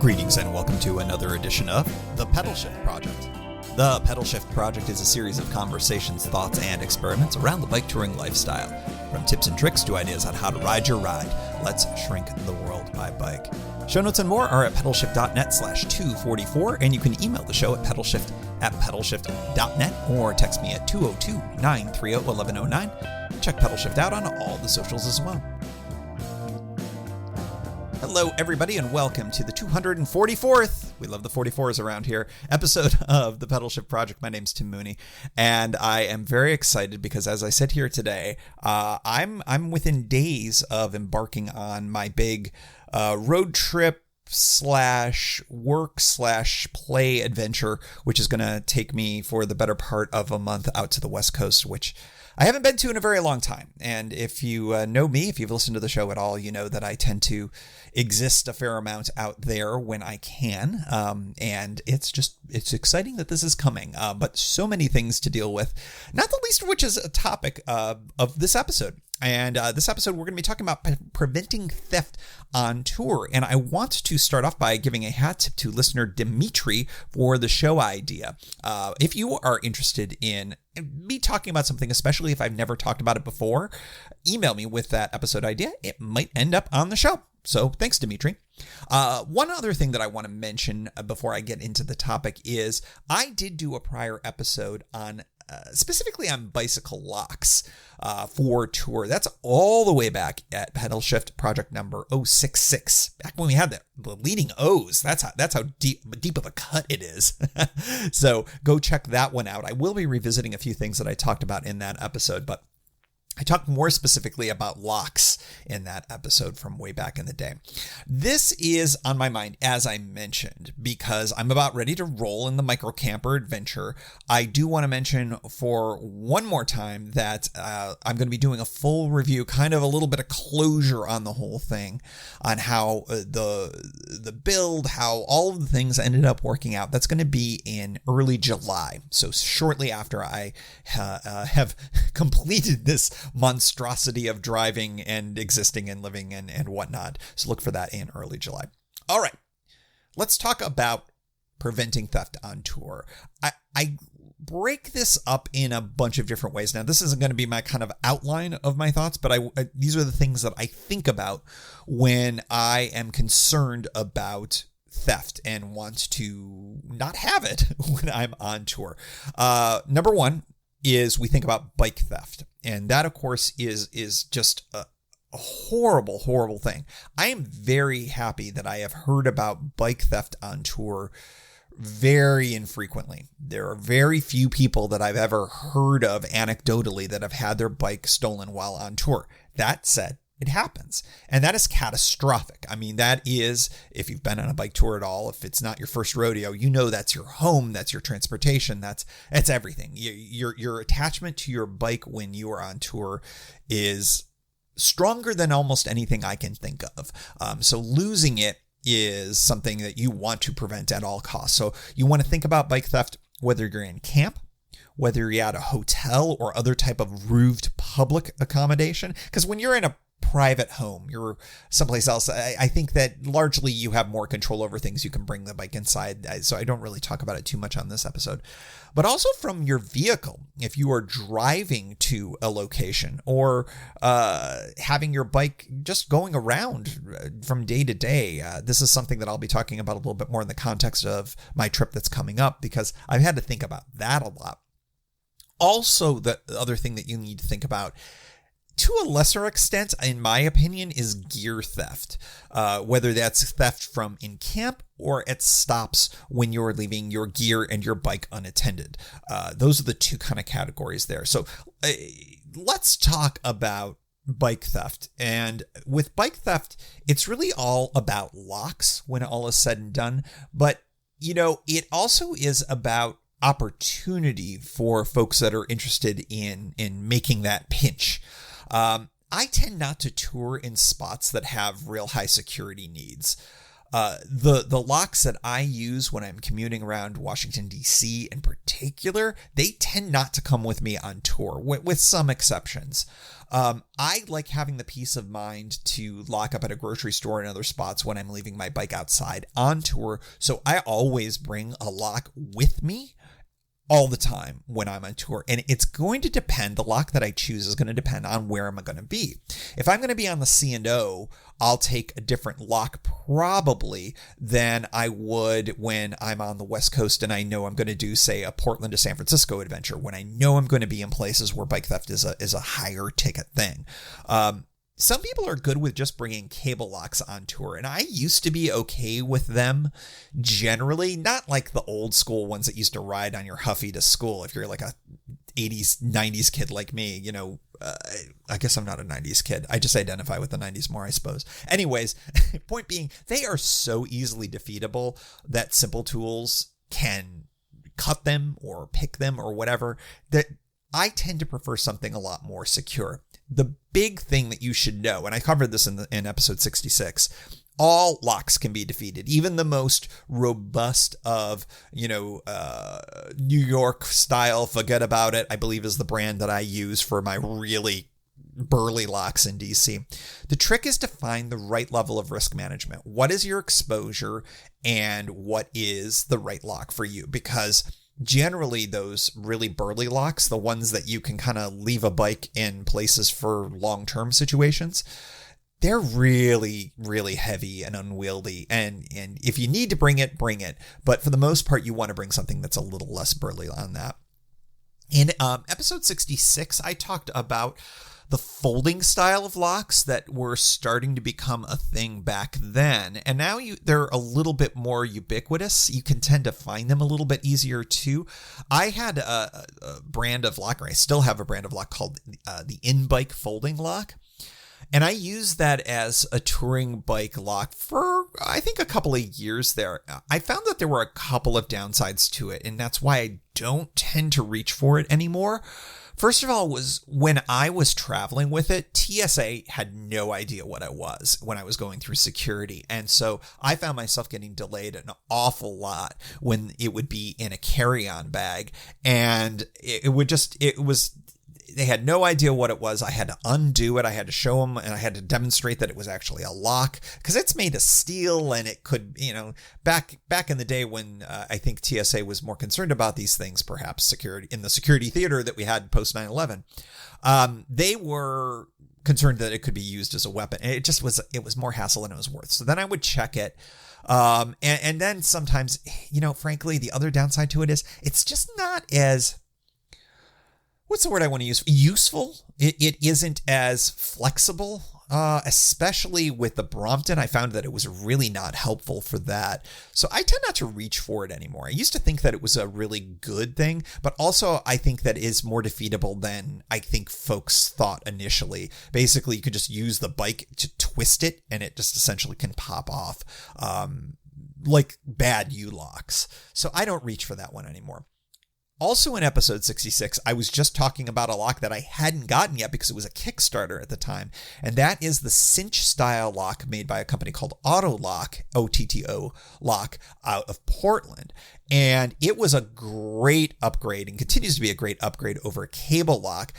Greetings and welcome to another edition of The Pedal Shift Project. The Pedal Shift Project is a series of conversations, thoughts, and experiments around the bike touring lifestyle. From tips and tricks to ideas on how to ride your ride, let's shrink the world by bike. Show notes and more are at pedalshift.net/244, and you can email the show at pedalshift@pedalshift.net or text me at 202-930-1109. Check Pedalshift out on all the socials as well. Hello, everybody, and welcome to the 244th, we love the 44s around here, episode of the Pedal Shift Project. My name's Tim Mooney, and I am very excited because, as I said here today, I'm within days of embarking on my big road trip / work / play adventure, which is going to take me for the better part of a month out to the West Coast, which I haven't been to in a very long time. And if you know me, if you've listened to the show at all, you know that I tend to exist a fair amount out there when I can. And it's exciting that this is coming, but so many things to deal with, not the least of which is a topic of this episode. And this episode, we're going to be talking about preventing theft on tour. And I want to start off by giving a hat tip to listener Dimitri for the show idea. If you are interested in me talking about something, especially if I've never talked about it before, email me with that episode idea. It might end up on the show. So thanks, Dimitri. One other thing that I want to mention before I get into the topic is I did do a prior episode on specifically on bicycle locks for tour. That's all the way back at Pedal Shift Project number 066. Back when we had the leading O's. That's how deep of a cut it is. So go check that one out. I will be revisiting a few things that I talked about in that episode, but I talked more specifically about locks in that episode from way back in the day. This is on my mind, as I mentioned, because I'm about ready to roll in the micro camper adventure. I do want to mention for one more time that I'm going to be doing a full review, kind of a little bit of closure on the whole thing, on how the build, how all of the things ended up working out. That's going to be in early July. So shortly after I have completed this monstrosity of driving and existing and living and whatnot. So look for that in early July. All right, let's talk about preventing theft on tour. I break this up in a bunch of different ways. Now, this isn't going to be my kind of outline of my thoughts, but these are the things that I think about when I am concerned about theft and want to not have it when I'm on tour. Number one is we think about bike theft. And that, of course, is just a horrible, horrible thing. I am very happy that I have heard about bike theft on tour very infrequently. There are very few people that I've ever heard of anecdotally that have had their bike stolen while on tour. That said, it happens. And that is catastrophic. I mean, that is, if you've been on a bike tour at all, if it's not your first rodeo, you know that's your home, that's your transportation, that's everything. Your attachment to your bike when you are on tour is stronger than almost anything I can think of. So losing it is something that you want to prevent at all costs. So you want to think about bike theft, whether you're in camp, whether you're at a hotel or other type of roofed public accommodation. Because when you're in a private home, you're someplace else, I think that largely you have more control over things. You can bring the bike inside, so I don't really talk about it too much on this episode. But also from your vehicle, if you are driving to a location or having your bike just going around from day to day. This is something that I'll be talking about a little bit more in the context of my trip that's coming up, because I've had to think about that a lot. Also, the other thing that you need to think about, to a lesser extent, in my opinion, is gear theft. Whether that's theft from in camp or at stops when you're leaving your gear and your bike unattended. Those are the two kind of categories there. So let's talk about bike theft. And with bike theft, it's really all about locks when all is said and done. But, you know, it also is about opportunity for folks that are interested in making that pinch. I tend not to tour in spots that have real high security needs. The locks that I use when I'm commuting around Washington, D.C. in particular, they tend not to come with me on tour, with some exceptions. I like having the peace of mind to lock up at a grocery store and other spots when I'm leaving my bike outside on tour. So I always bring a lock with me all the time when I'm on tour. And it's going to depend, the lock that I choose is going to depend on where am I going to be. If I'm going to be on the C&O, I'll take a different lock probably than I would when I'm on the West Coast and I know I'm going to do, say, a Portland to San Francisco adventure, when I know I'm going to be in places where bike theft is a higher ticket thing. Some people are good with just bringing cable locks on tour, and I used to be okay with them generally, not like the old school ones that used to ride on your Huffy to school. If you're like a 80s, 90s kid like me, I guess I'm not a 90s kid. I just identify with the 90s more, I suppose. Anyways, point being, they are so easily defeatable that simple tools can cut them or pick them or whatever, that I tend to prefer something a lot more secure. The big thing that you should know, and I covered this in episode 66, all locks can be defeated. Even the most robust of, New York style, Forget About It, I believe is the brand that I use for my really burly locks in DC. The trick is to find the right level of risk management. What is your exposure and what is the right lock for you? Because generally those really burly locks, the ones that you can kind of leave a bike in places for long-term situations, they're really, really heavy and unwieldy. And if you need to bring it, bring it. But for the most part, you want to bring something that's a little less burly on that. In episode 66, I talked about the folding style of locks that were starting to become a thing back then. And now they're a little bit more ubiquitous. You can tend to find them a little bit easier too. I had a brand of lock, or I still have a brand of lock called the in-bike folding lock. And I used that as a touring bike lock for, I think, a couple of years there. I found that there were a couple of downsides to it, and that's why I don't tend to reach for it anymore. First of all, was when I was traveling with it, TSA had no idea what I was when I was going through security. And so I found myself getting delayed an awful lot when it would be in a carry-on bag. And they had no idea what it was. I had to undo it. I had to show them, and I had to demonstrate that it was actually a lock, because it's made of steel, and it could, back in the day when I think TSA was more concerned about these things, perhaps security in the security theater that we had post 9/11, they were concerned that it could be used as a weapon. And it was more hassle than it was worth. So then I would check it. And then sometimes, frankly, the other downside to it is it's just not as, what's the word I want to use? Useful. It isn't as flexible, especially with the Brompton. I found that it was really not helpful for that. So I tend not to reach for it anymore. I used to think that it was a really good thing, but also I think that it is more defeatable than I think folks thought initially. Basically, you could just use the bike to twist it, and it just essentially can pop off, like bad U-locks. So I don't reach for that one anymore. Also in episode 66, I was just talking about a lock that I hadn't gotten yet because it was a Kickstarter at the time, and that is the cinch style lock made by a company called Otto Lock, OTTO Lock, out of Portland. And it was a great upgrade and continues to be a great upgrade over a cable lock.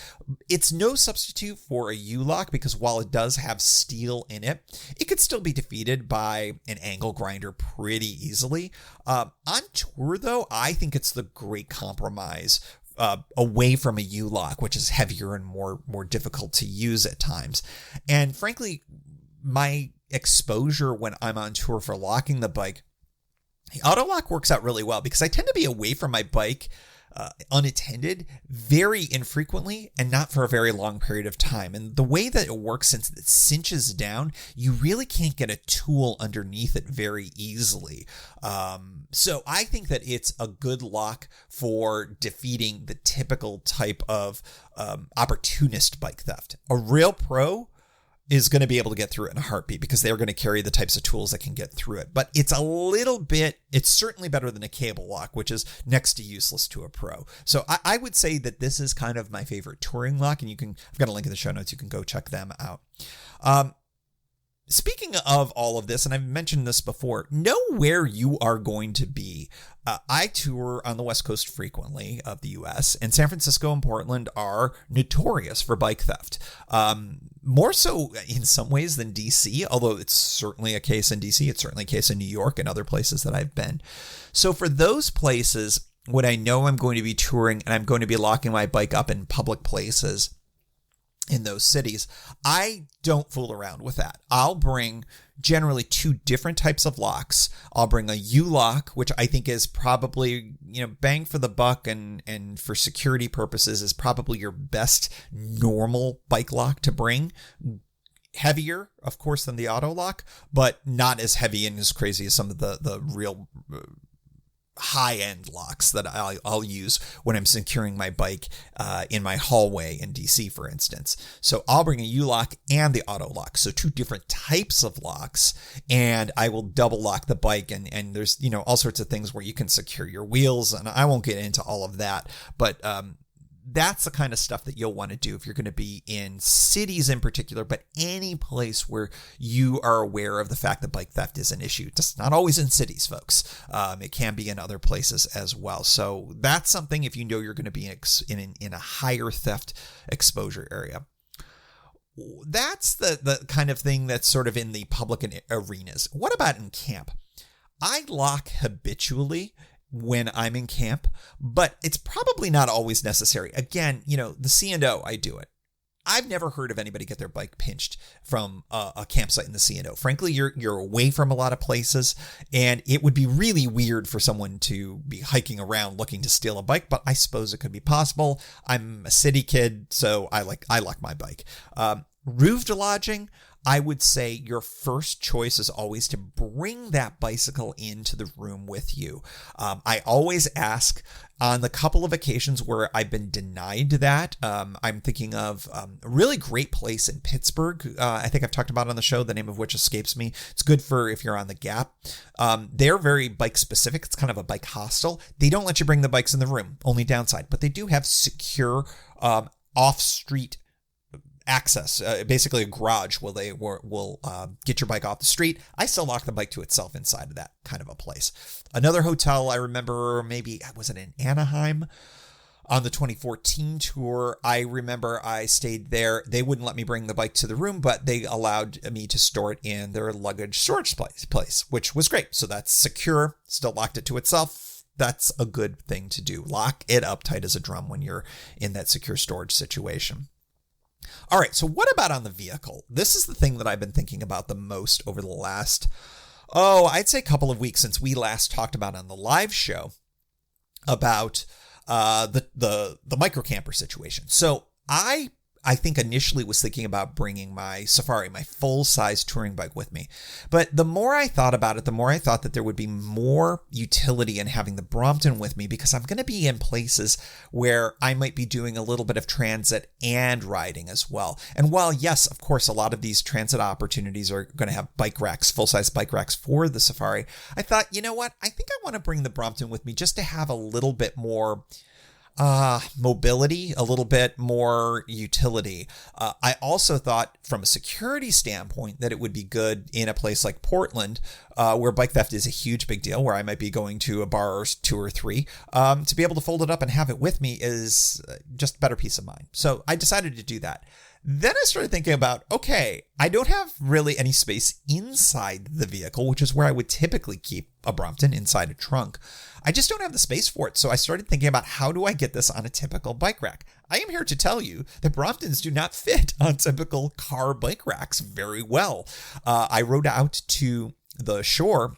It's no substitute for a U-lock because while it does have steel in it, it could still be defeated by an angle grinder pretty easily. On tour, though, I think it's the great compromise away from a U-lock, which is heavier and more difficult to use at times. And frankly, my exposure when I'm on tour for locking the bike, the auto lock works out really well because I tend to be away from my bike unattended very infrequently and not for a very long period of time. And the way that it works, since it cinches down, you really can't get a tool underneath it very easily. So I think that it's a good lock for defeating the typical type of opportunist bike theft. A real pro is going to be able to get through it in a heartbeat because they're going to carry the types of tools that can get through it. But it's it's certainly better than a cable lock, which is next to useless to a pro. So I would say that this is kind of my favorite touring lock, and I've got a link in the show notes. You can go check them out. Speaking of all of this, and I've mentioned this before, know where you are going to be. I tour on the West Coast frequently of the U.S., and San Francisco and Portland are notorious for bike theft. More so in some ways than D.C., although it's certainly a case in D.C., it's certainly a case in New York and other places that I've been. So for those places, when I know I'm going to be touring and I'm going to be locking my bike up in public places in those cities, I don't fool around with that. I'll bring generally two different types of locks. I'll bring a U-lock, which I think is probably, bang for the buck and for security purposes is probably your best normal bike lock to bring. Heavier, of course, than the auto lock, but not as heavy and as crazy as some of the real high-end locks that I'll use when I'm securing my bike in my hallway in DC, for instance. So I'll bring a U-lock and the auto lock. So two different types of locks, and I will double lock the bike. And there's, all sorts of things where you can secure your wheels, and I won't get into all of that, but that's the kind of stuff that you'll want to do if you're going to be in cities in particular, but any place where you are aware of the fact that bike theft is an issue. Just not always in cities, folks. It can be in other places as well. So that's something if you know you're going to be in a higher theft exposure area. That's the kind of thing that's sort of in the public arenas. What about in camp? I lock habitually when I'm in camp, but it's probably not always necessary. Again, the C&O, I do it. I've never heard of anybody get their bike pinched from a campsite in the C&O. Frankly, you're away from a lot of places, and it would be really weird for someone to be hiking around looking to steal a bike, but I suppose it could be possible. I'm a city kid, so I lock my bike. Roofed lodging, I would say your first choice is always to bring that bicycle into the room with you. I always ask on the couple of occasions where I've been denied that. I'm thinking of a really great place in Pittsburgh. I think I've talked about it on the show, the name of which escapes me. It's good for if you're on the Gap. They're very bike specific. It's kind of a bike hostel. They don't let you bring the bikes in the room, only downside, but they do have secure off-street access, basically a garage where they will get your bike off the street. I still lock the bike to itself inside of that kind of a place. Another hotel I remember, maybe, was it in Anaheim on the 2014 tour? I remember I stayed there. They wouldn't let me bring the bike to the room, but they allowed me to store it in their luggage storage place, which was great. So that's secure, still locked it to itself. That's a good thing to do. Lock it up tight as a drum when you're in that secure storage situation. All right, so what about on the vehicle? This is the thing that I've been thinking about the most over the last, I'd say a couple of weeks since we last talked about on the live show about the micro camper situation. So I think initially was thinking about bringing my Safari, my full-size touring bike with me. But the more I thought about it, the more I thought that there would be more utility in having the Brompton with me, because I'm going to be in places where I might be doing a little bit of transit and riding as well. And while, yes, of course, a lot of these transit opportunities are going to have bike racks, full-size bike racks for the Safari, I thought, you know what? I think I want to bring the Brompton with me just to have a little bit more mobility, a little bit more utility. I also thought from a security standpoint that it would be good in a place like Portland, where bike theft is a huge big deal, where I might be going to a bar or two or three, to be able to fold it up and have it with me is just a better peace of mind. So I decided to do that. Then I started thinking about, okay, I don't have really any space inside the vehicle, which is where I would typically keep a Brompton, inside a trunk. I just don't have the space for it. So I started thinking about, how do I get this on a typical bike rack? I am here to tell you that Bromptons do not fit on typical car bike racks very well. I rode out to the shore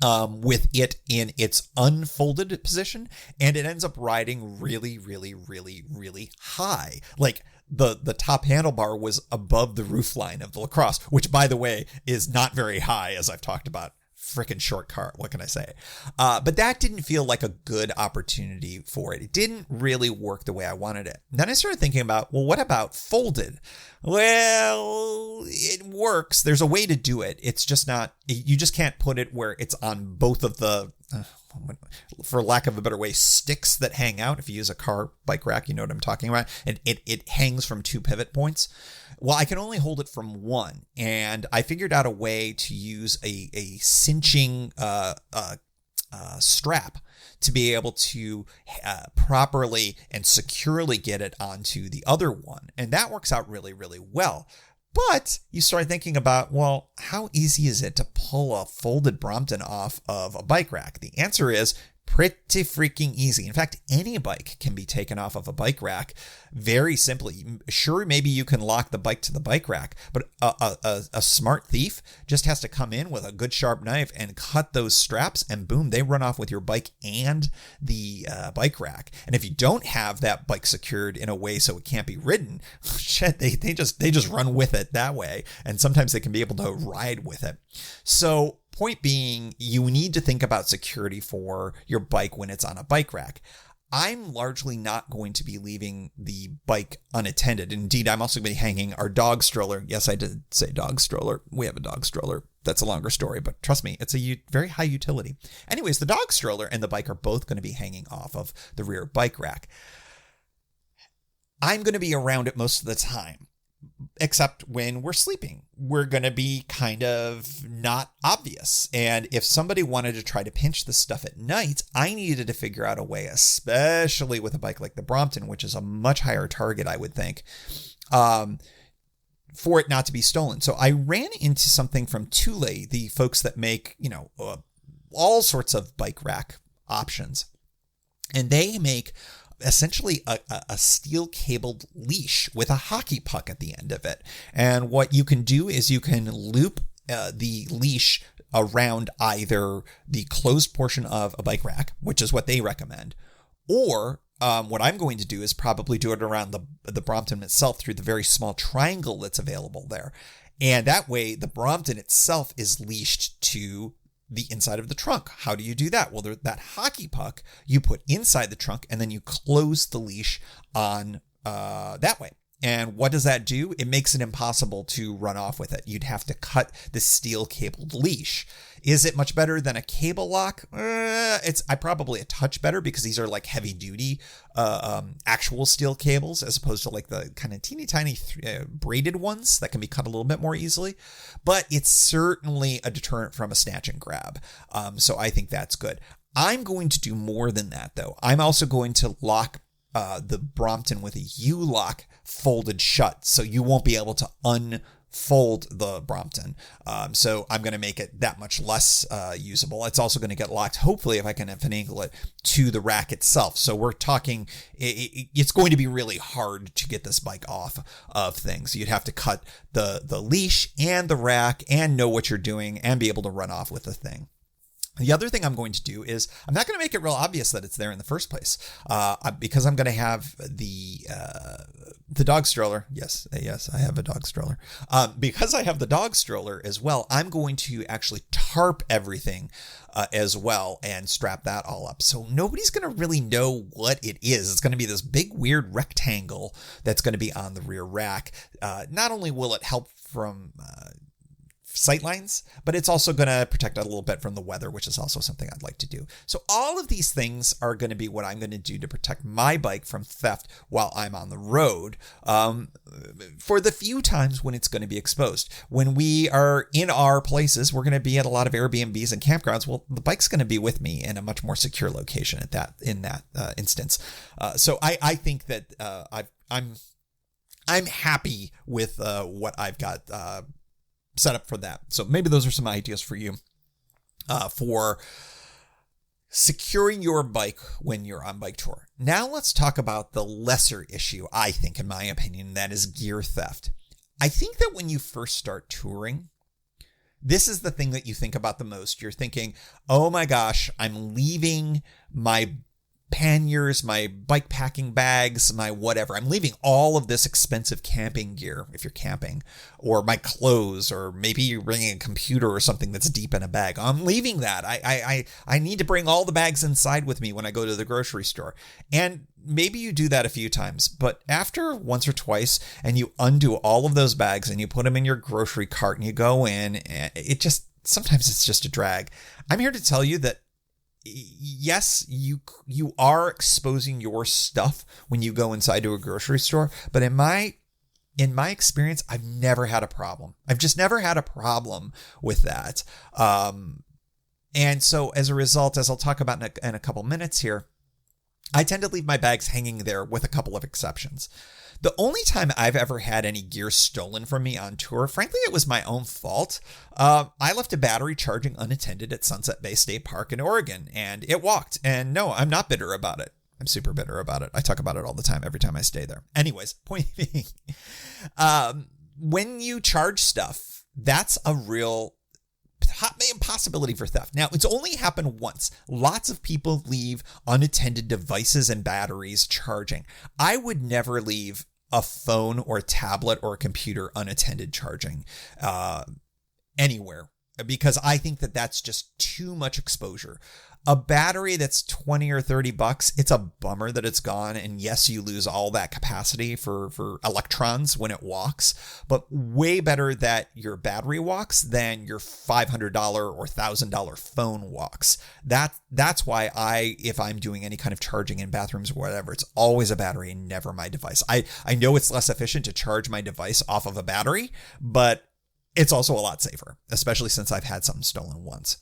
with it in its unfolded position, and it ends up riding really, really, really, really high. Like, the top handlebar was above the roofline of the LaCrosse, which, by the way, is not very high, as I've talked about. Freaking short car, what can I say? But that didn't feel like a good opportunity for it. It didn't really work the way I wanted it. Then I started thinking about, well, what about folded? Well, it works. There's a way to do it. It's just not, you just can't put it where it's on both of the for lack of a better way, sticks that hang out. If you use a car bike rack, you know what I'm talking about. And it hangs from 2 pivot points. Well, I can only hold it from 1. And I figured out a way to use a cinching strap to be able to properly and securely get it onto the other one. And that works out really, really well. But you start thinking about, well, how easy is it to pull a folded Brompton off of a bike rack? The answer is pretty freaking easy. In fact, any bike can be taken off of a bike rack very simply. Sure, maybe you can lock the bike to the bike rack, but a smart thief just has to come in with a good sharp knife and cut those straps, and boom, they run off with your bike and the bike rack. And if you don't have that bike secured in a way so it can't be ridden, shit, they just run with it that way. And sometimes they can be able to ride with it. So point being, you need to think about security for your bike when it's on a bike rack. I'm largely not going to be leaving the bike unattended. Indeed, I'm also going to be hanging our dog stroller. Yes, I did say dog stroller. We have a dog stroller. That's a longer story, but trust me, it's a very high utility. Anyways, the dog stroller and the bike are both going to be hanging off of the rear bike rack. I'm going to be around it most of the time. Except when we're sleeping, we're going to be kind of not obvious. And if somebody wanted to try to pinch this stuff at night, I needed to figure out a way, especially with a bike like the Brompton, which is a much higher target, I would think, for it not to be stolen. So I ran into something from Thule, the folks that make, all sorts of bike rack options. And they make essentially a steel cabled leash with a hockey puck at the end of it. And what you can do is you can loop the leash around either the closed portion of a bike rack, which is what they recommend, or what I'm going to do is probably do it around the Brompton itself through the very small triangle that's available there. And that way the Brompton itself is leashed to the inside of the trunk. How do you do that? Well, that hockey puck you put inside the trunk and then you close the leash on that way. And what does that do? It makes it impossible to run off with it. You'd have to cut the steel cabled leash. Is it much better than a cable lock? It's probably a touch better because these are like heavy duty actual steel cables as opposed to like the kind of teeny tiny braided ones that can be cut a little bit more easily. But it's certainly a deterrent from a snatch and grab. So I think that's good. I'm going to do more than that though. I'm also going to lock the Brompton with a U-lock folded shut, so you won't be able to unfold the Brompton. So I'm going to make it that much less usable. It's also going to get locked, hopefully, if I can finagle it, to the rack itself. So we're talking, it's going to be really hard to get this bike off of things. You'd have to cut the leash and the rack and know what you're doing and be able to run off with the thing. The other thing I'm going to do is I'm not going to make it real obvious that it's there in the first place, because I'm going to have the dog stroller. Yes, I have a dog stroller. Because I have the dog stroller as well, I'm going to actually tarp everything as well and strap that all up. So nobody's going to really know what it is. It's going to be this big weird rectangle that's going to be on the rear rack. Not only will it help from sightlines, but it's also going to protect it a little bit from the weather, which is also something I'd like to do. So all of these things are going to be what I'm going to do to protect my bike from theft while I'm on the road, for the few times when it's going to be exposed. When we are in our places, we're going to be at a lot of Airbnbs and campgrounds. Well, the bike's going to be with me in a much more secure location in that instance. So I think that I'm happy with what I've got set up for that. So maybe those are some ideas for you for securing your bike when you're on bike tour. Now let's talk about the lesser issue, I think, in my opinion, that is gear theft. I think that when you first start touring, this is the thing that you think about the most. You're thinking, oh my gosh, I'm leaving my panniers, my bike packing bags, my whatever. I'm leaving all of this expensive camping gear, if you're camping, or my clothes, or maybe you're bringing a computer or something that's deep in a bag. I'm leaving that. I need to bring all the bags inside with me when I go to the grocery store. And maybe you do that a few times, but after once or twice and you undo all of those bags and you put them in your grocery cart and you go in, and sometimes it's just a drag. I'm here to tell you that yes, you are exposing your stuff when you go inside to a grocery store, but in my experience, I've never had a problem. I've just never had a problem with that. And so as a result, as I'll talk about in a couple minutes here, I tend to leave my bags hanging there with a couple of exceptions. The only time I've ever had any gear stolen from me on tour, frankly, it was my own fault. I left a battery charging unattended at Sunset Bay State Park in Oregon, and it walked. And no, I'm not bitter about it. I'm super bitter about it. I talk about it all the time, every time I stay there. Anyways, point being, when you charge stuff, that's a real possibility for theft. Now, it's only happened once. Lots of people leave unattended devices and batteries charging. I would never leave a phone or a tablet or a computer unattended charging anywhere, because I think that that's just too much exposure. A battery that's $20 or $30, it's a bummer that it's gone. And yes, you lose all that capacity for electrons when it walks, but way better that your battery walks than your $500 or $1,000 phone walks. That's why if I'm doing any kind of charging in bathrooms or whatever, it's always a battery and never my device. I know it's less efficient to charge my device off of a battery, but it's also a lot safer, especially since I've had something stolen once.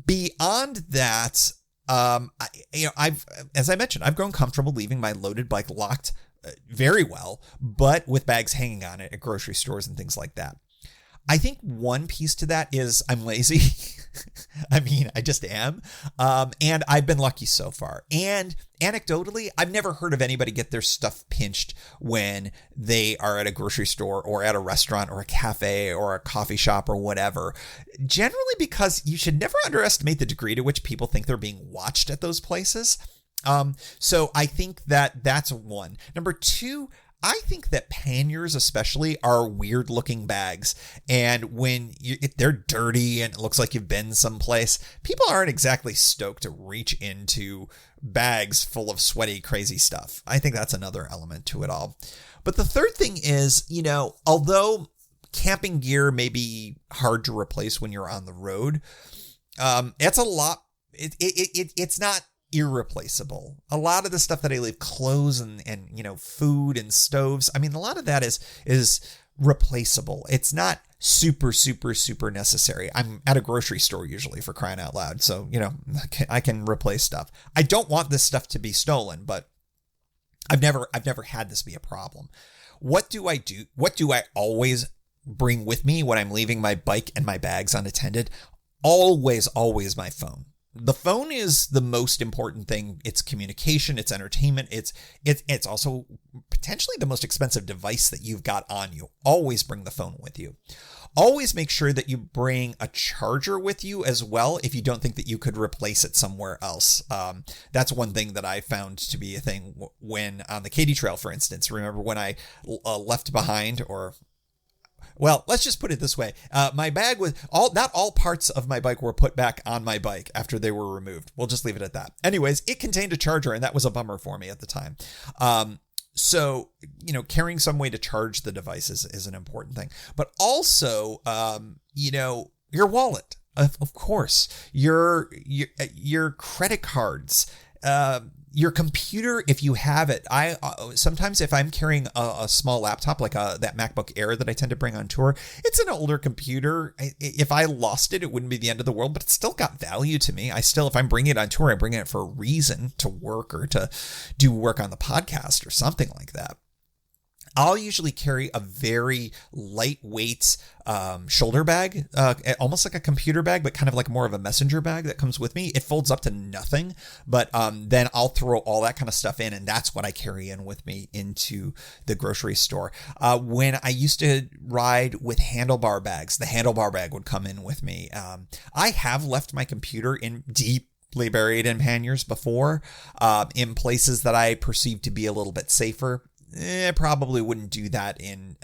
Beyond that, as I mentioned, I've grown comfortable leaving my loaded bike locked very well, but with bags hanging on it at grocery stores and things like that. I think one piece to that is I'm lazy. I mean, I just am. And I've been lucky so far. And anecdotally, I've never heard of anybody get their stuff pinched when they are at a grocery store or at a restaurant or a cafe or a coffee shop or whatever. Generally, because you should never underestimate the degree to which people think they're being watched at those places. So I think that that's one. Number two, I think that panniers especially are weird looking bags. And when they're dirty and it looks like you've been someplace, people aren't exactly stoked to reach into bags full of sweaty, crazy stuff. I think that's another element to it all. But the third thing is, although camping gear may be hard to replace when you're on the road, it's a lot. It's not irreplaceable. A lot of the stuff that I leave, clothes and food and stoves, I mean, a lot of that is replaceable. It's not super necessary. I'm at a grocery store usually, for crying out loud, so I can replace stuff. I don't want this stuff to be stolen, but I've never had this be a problem. What do I do? What do I always bring with me when I'm leaving my bike and my bags unattended? Always my phone. The phone is the most important thing. It's communication, it's entertainment, it's also potentially the most expensive device that you've got on you. Always bring the phone with you. Always make sure that you bring a charger with you as well if you don't think that you could replace it somewhere else. That's one thing that I found to be a thing when on the Katy Trail, for instance. Remember when I left behind, well, let's just put it this way. My bag was not all parts of my bike were put back on my bike after they were removed. We'll just leave it at that. Anyways, it contained a charger, and that was a bummer for me at the time. So, carrying some way to charge the device is an important thing. But also, your wallet, of course, your credit cards, your computer, if you have it. I sometimes if I'm carrying a small laptop like that MacBook Air that I tend to bring on tour, it's an older computer. If I lost it, it wouldn't be the end of the world, but it's still got value to me. If I'm bringing it on tour, I'm bringing it for a reason, to work or to do work on the podcast or something like that. I'll usually carry a very lightweight shoulder bag, almost like a computer bag, but kind of like more of a messenger bag that comes with me. It folds up to nothing, but then I'll throw all that kind of stuff in, and that's what I carry in with me into the grocery store. When I used to ride with handlebar bags, the handlebar bag would come in with me. I have left my computer in deeply buried in panniers before, in places that I perceive to be a little bit safer. I probably wouldn't do that in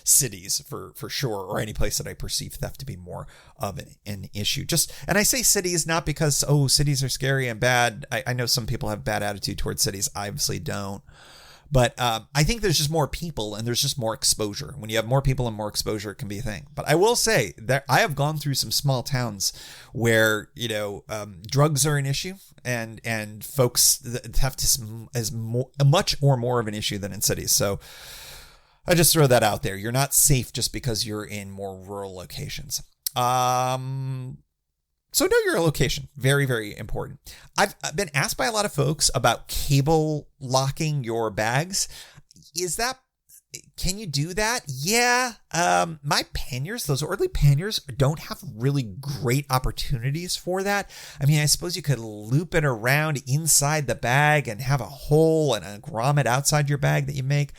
cities for sure, or any place that I perceive theft to be more of an issue. And I say cities not because, cities are scary and bad. I know some people have bad attitude towards cities. I obviously don't. But I think there's just more people and there's just more exposure. When you have more people and more exposure, it can be a thing. But I will say that I have gone through some small towns where, drugs are an issue and folks theft is much or more of an issue than in cities. So I just throw that out there. You're not safe just because you're in more rural locations. So know your location. Very, very important. I've been asked by a lot of folks about cable locking your bags. Can you do that? Yeah. My panniers, those early panniers, don't have really great opportunities for that. I mean, I suppose you could loop it around inside the bag and have a hole and a grommet outside your bag that you make.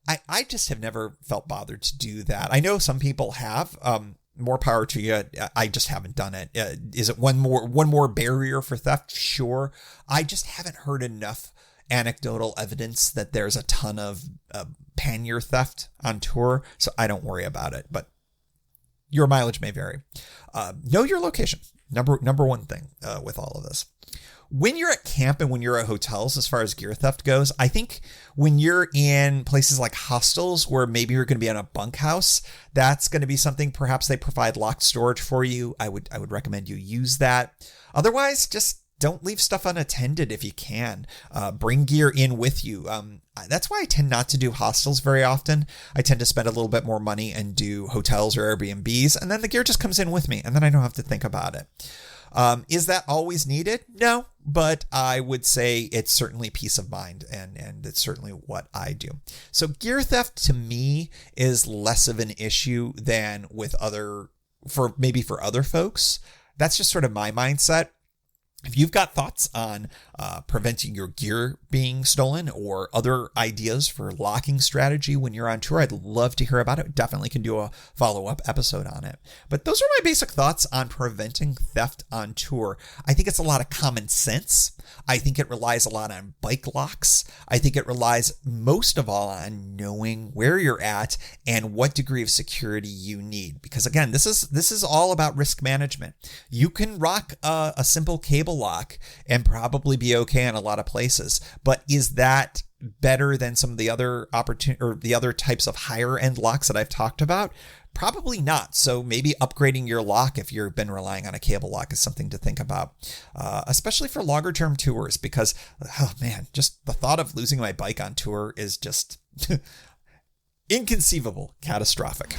I just have never felt bothered to do that. I know some people have. More power to you. I just haven't done it. Is it one more barrier for theft? Sure. I just haven't heard enough anecdotal evidence that there's a ton of pannier theft on tour, so I don't worry about it. But your mileage may vary. Know your location. Number one thing with all of this. When you're at camp and when you're at hotels, as far as gear theft goes, I think when you're in places like hostels where maybe you're going to be in a bunkhouse, that's going to be something. Perhaps they provide locked storage for you. I would recommend you use that. Otherwise, just don't leave stuff unattended if you can. Bring gear in with you. That's why I tend not to do hostels very often. I tend to spend a little bit more money and do hotels or Airbnbs, and then the gear just comes in with me, and then I don't have to think about it. Is that always needed? No, but I would say it's certainly peace of mind, and it's certainly what I do. So gear theft to me is less of an issue than for other folks. That's just sort of my mindset. If you've got thoughts on preventing your gear being stolen or other ideas for locking strategy when you're on tour, I'd love to hear about it. Definitely can do a follow-up episode on it. But those are my basic thoughts on preventing theft on tour. I think it's a lot of common sense. I think it relies a lot on bike locks. I think it relies most of all on knowing where you're at and what degree of security you need. Because again, this is all about risk management. You can rock a simple cable lock and probably be okay in a lot of places, but is that better than some of the other the other types of higher end locks that I've talked about? Probably not. So maybe upgrading your lock if you've been relying on a cable lock is something to think about, especially for longer term tours, because, oh man, just the thought of losing my bike on tour is just inconceivable, catastrophic.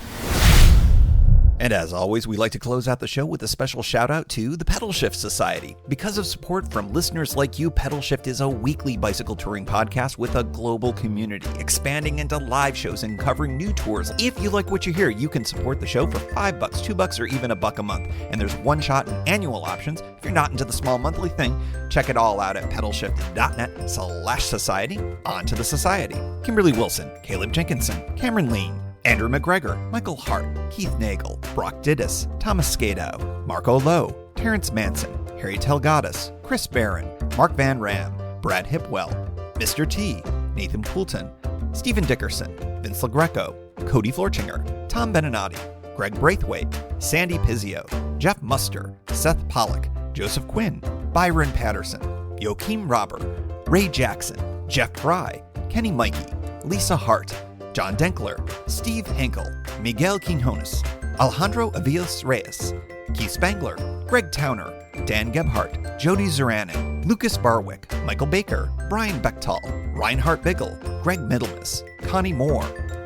And as always, we like to close out the show with a special shout out to the Pedal Shift Society. Because of support from listeners like you, Pedal Shift is a weekly bicycle touring podcast with a global community, expanding into live shows and covering new tours. If you like what you hear, you can support the show for $5, $2, or even $1 a month. And there's one-shot and annual options. If you're not into the small monthly thing, check it all out at pedalshift.net/society. On to the society. Kimberly Wilson, Caleb Jenkinson, Cameron Lien, Andrew MacGregor, Michael Hart, Keith Nagel, Brock Dittus, Thomas Skadow, Marco Lowe, Terrance Manson, Harry Telgadas, Chris Barron, Mark Van Raam, Brad Hipwell, Mr. T, Nathan Poulton, Stephen Dickerson, Vince LoGreco, Cody Floerchinger, Tom Benenati, Greg Braithwaite, Sandy Pizzio, Jeff Muster, Seth Pollack, Joseph Quinn, Byron Paterson, Joachim Robert, Ray Jackson, Jeff Fry, Kenny Mikey, Lisa Hart, John Denkler, Steve Henkel, Miguel Quinones, Alejandro Avilés-Reyes, Keith Spangler, Greg Towner, Dan Gebhardt, Jody Zeranin, Lucas Barwick, Michael Baker, Brian Bechtal, Reinhard Biggle, Greg Middlemas, Connie Moore,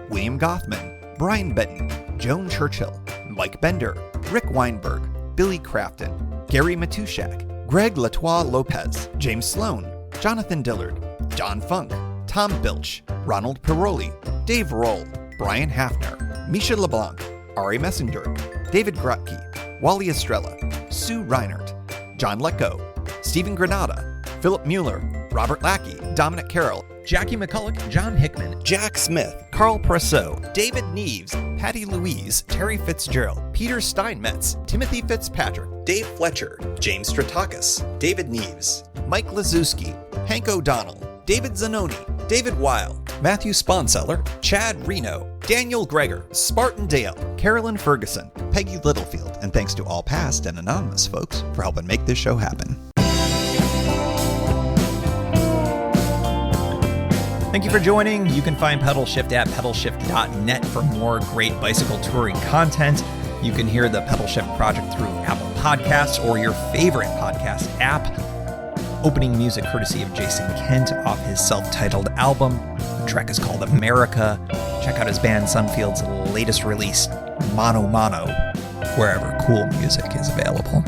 William Gothman, Brian Benton, Joan Churchill, Mike Bender, Rick Weinberg, Billy Crafton, Gary Matushak, Greg Latois Lopez, James Sloan, Jonathan Dillard, John Funk, Tom Bilch, Ronald Piroli, Dave Roll, Brian Hafner, Misha LeBlanc, Ari Messenger, David Grotke, Wally Estrella, Sue Reinert, John Letko, Stephen Granada, Philip Mueller, Robert Lackey, Dominic Carroll, Jackie McCulloch, John Hickman, Jack Smith, Carl Presso, David Neves, Patty Louise, Terry Fitzgerald, Peter Steinmetz, Timothy Fitzpatrick, Dave Fletcher, James Stratakis, David Neves, Mike Lazuski, Hank O'Donnell, David Zanoni, David Weil, Matthew Sponseller, Chad Reno, Daniel Greger, Spartan Dale, Carolyn Ferguson, Peggy Littlefield, and thanks to all past and anonymous folks for helping make this show happen. Thank you for joining. You can find Pedal Shift at pedalshift.net for more great bicycle touring content. You can hear the Pedal Shift project through Apple Podcasts or your favorite podcast app. Opening music courtesy of Jason Kent off his self-titled album. The track is called America. Check out his band Sunfield's latest release, Mono Mono, wherever cool music is available.